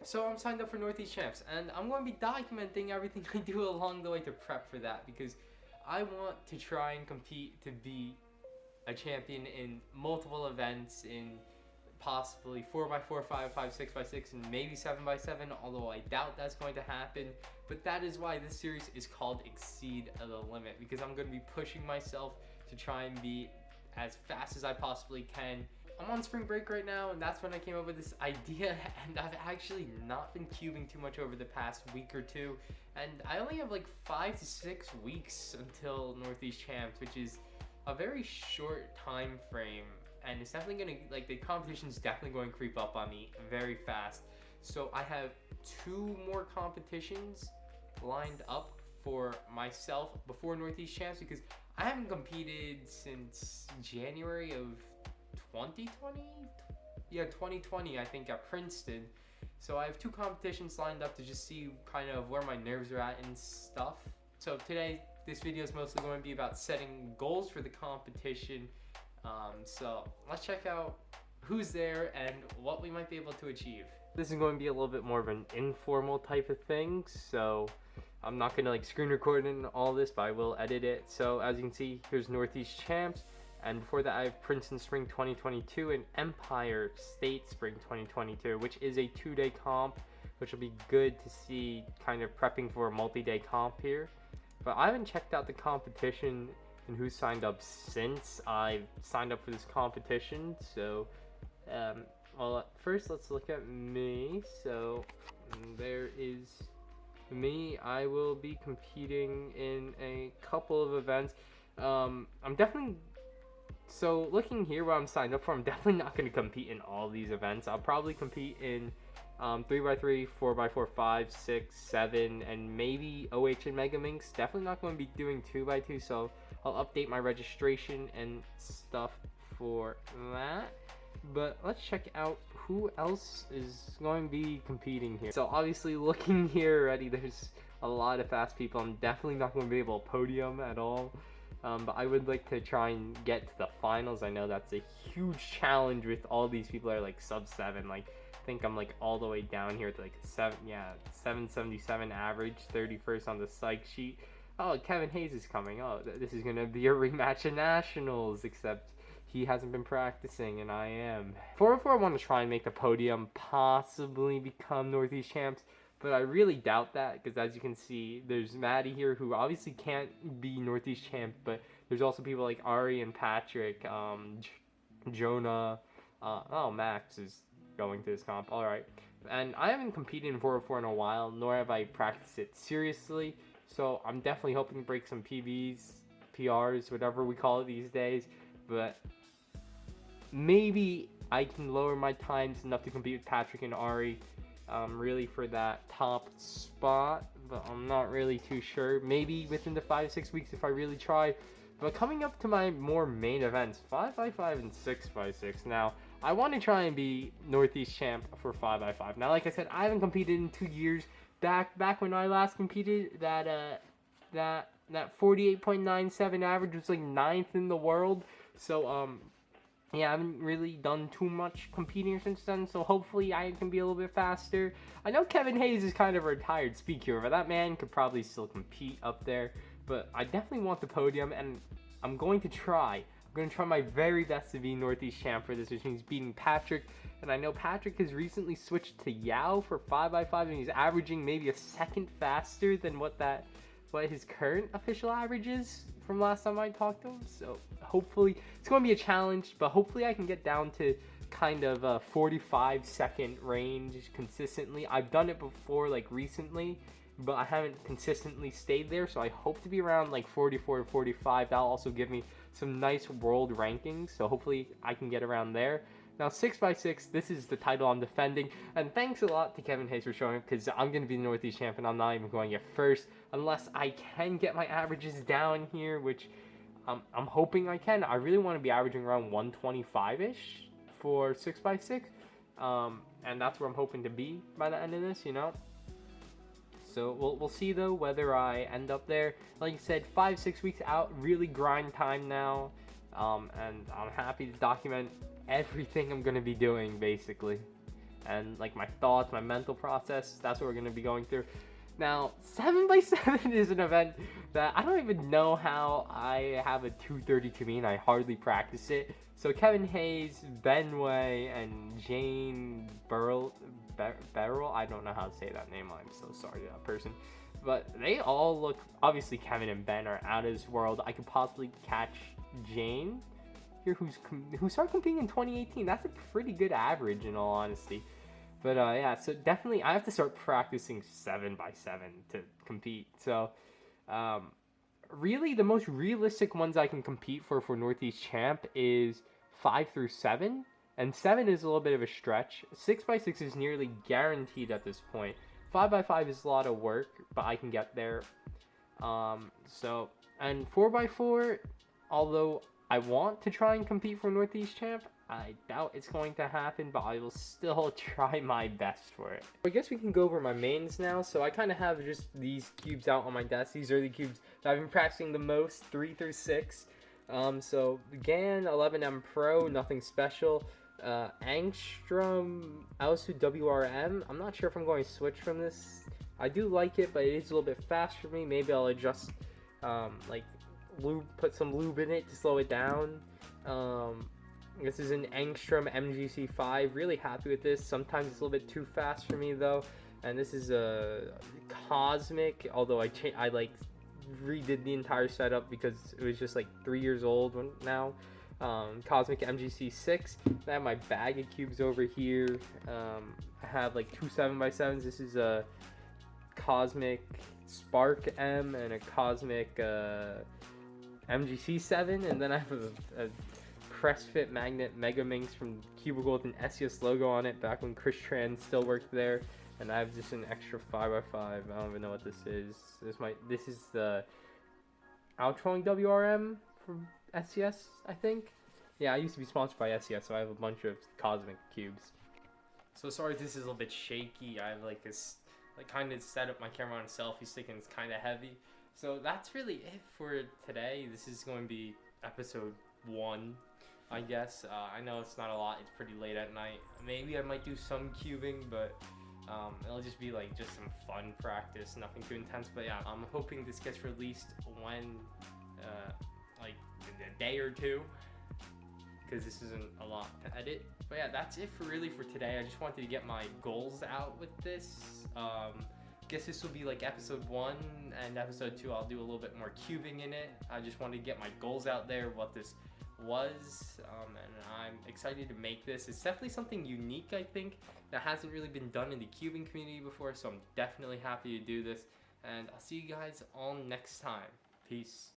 So I'm signed up for Northeast Champs, and I'm going to be documenting everything I do along the way to prep for that, because I want to try and compete to be a champion in multiple events, in possibly 4x4, 5x5, 6x6, and maybe 7x7, although I doubt that's going to happen. But that is why this series is called Exceed the Limit, because I'm going to be pushing myself to try and be as fast as I possibly can. I'm on spring break right now, and that's when I came up with this idea, and I've actually not been cubing too much over the past week or two, and I only have like 5 to 6 weeks until Northeast Champs, which is a very short time frame, and it's definitely gonna, like, the competition's definitely going to creep up on me very fast. So I have 2 more competitions lined up for myself before Northeast Champs, because I haven't competed since January of 2020? Yeah, 2020, I think, at Princeton. So I have 2 competitions lined up to just see kind of where my nerves are at and stuff. So today, this video is mostly going to be about setting goals for the competition. So let's check out who's there and what we might be able to achieve. This is going to be a little bit more of an informal type of thing, so I'm not going to like screen record and all this, but I will edit it. So as you can see, here's Northeast Champs. And before that, I have Princeton Spring 2022 and Empire State Spring 2022, which is a 2-day comp, which will be good to see kind of prepping for a multi-day comp here. But I haven't checked out the competition and who signed up since I signed up for this competition. So, well, first let's look at me. So, there is me. I will be competing in a couple of events. I'm definitely... So looking here what I'm signed up for, I'm definitely not going to compete in all these events. I'll probably compete in 3x3, 4x4, 5, 6, 7, and maybe OH and Mega Minx. Definitely not going to be doing 2x2, so I'll update my registration and stuff for that. But let's check out who else is going to be competing here. So obviously looking here already, there's a lot of fast people. I'm definitely not going to be able to podium at all. But I would like to try and get to the finals. I know that's a huge challenge with all these people that are like sub 7. Like, I think I'm like all the way down here to like 777 average, 31st on the psych sheet. Oh, Kevin Hayes is coming. Oh, this is gonna be a rematch of nationals, except he hasn't been practicing and I am. 404, I want to try and make the podium, possibly become Northeast Champs. But I really doubt that, because as you can see, there's Maddie here who obviously can't be Northeast Champ, but there's also people like Ari and Patrick, Jonah, oh, Max is going to this comp, alright. And I haven't competed in 404 in a while, nor have I practiced it seriously, so I'm definitely hoping to break some PBs, PRs, whatever we call it these days, but maybe I can lower my times enough to compete with Patrick and Ari. Really for that top spot, but I'm not really too sure. Maybe within the 5-6 weeks if I really try. But coming up to my more main events, 5x5 and 6x6. Now, I want to try and be Northeast Champ for 5x5. Now, like I said, I haven't competed in 2 years. Back when I last competed, that 48.97 average was like 9th in the world. So, yeah, I haven't really done too much competing since then, so hopefully I can be a little bit faster. I know Kevin Hayes is kind of a retired speaker, but that man could probably still compete up there. But I definitely want the podium, and I'm going to try. I'm going to try my very best to be Northeast Champ for this, which means beating Patrick. And I know Patrick has recently switched to Yao for 5x5, and he's averaging maybe a second faster than what his current official average is from last time I talked to him. So hopefully it's going to be a challenge, but hopefully I can get down to kind of a 45-second range consistently. I've done it before, like recently, but I haven't consistently stayed there, so I hope to be around like 44 to 45. That'll also give me some nice world rankings, so hopefully I can get around there. Now, 6x6, this is the title I'm defending, and thanks a lot to Kevin Hayes for showing up, because I'm going to be the Northeast Champion. I'm not even going to get first, unless I can get my averages down here, which I'm hoping I can. I really want to be averaging around 125-ish for 6x6, and that's where I'm hoping to be by the end of this, you know? So we'll see, though, whether I end up there. Like I said, 5-6 weeks out, really grind time now, and I'm happy to document everything I'm going to be doing, basically. and like my thoughts, my mental process. That's what we're gonna be going through. Now, 7x7 is an event that I don't even know how I have a 232 mean. I hardly practice it. So Kevin Hayes, Ben Way, and Jane Burrell, I don't know how to say that name. I'm so sorry to that person. But they all look, obviously Kevin and Ben are out of this world. I could possibly catch Jane here who started competing in 2018. That's a pretty good average in all honesty. But yeah, so definitely I have to start practicing 7x7 to compete. So really the most realistic ones I can compete for Northeast Champ is 5 through 7. And 7 is a little bit of a stretch. 6x6 is nearly guaranteed at this point. 5x5 is a lot of work, but I can get there. So, and 4x4, although I want to try and compete for Northeast Champ, I doubt it's going to happen, but I will still try my best for it. I guess we can go over my mains now. So I kind of have just these cubes out on my desk. These are the cubes that I've been practicing the most, 3 through 6. So GAN 11M Pro, nothing special. Angstrom Aosu WRM. I'm not sure if I'm going to switch from this. I do like it, but it is a little bit fast for me. Maybe I'll adjust, like lube, put some lube in it to slow it down. This is an Angstrom MGC5. Really happy with this. Sometimes it's a little bit too fast for me though. And this is a Cosmic, although I like redid the entire setup because it was just like 3 years old now. Cosmic MGC6. I have my bag of cubes over here. I have like 2 7x7s. This is a Cosmic Spark M and a Cosmic MGC7, and then I have a Press Fit Magnet Mega Minx from Cubicle with an SES logo on it back when Chris Tran still worked there. And I have just an extra 5x5. I don't even know what this is. This is the Outroing WRM from SES, I think. Yeah, I used to be sponsored by SES, so I have a bunch of Cosmic cubes. So sorry if this is a little bit shaky. I have like this, like kind of set up my camera on a selfie stick and it's kind of heavy. So that's really it for today. This is going to be episode 1. I guess. I know it's not a lot. It's pretty late at night. Maybe I might do some cubing, but it'll just be like just some fun practice, nothing too intense. But yeah, I'm hoping this gets released when, like in a day or two, because this isn't a lot to edit. But yeah, that's it for today. I just wanted to get my goals out with this. Guess this will be like episode 1, and episode 2 I'll do a little bit more cubing in it. I just wanted to get my goals out there, what this was, and I'm excited to make this. It's definitely something unique, I think, that hasn't really been done in the cubing community before, so I'm definitely happy to do this, and I'll see you guys all next time. Peace.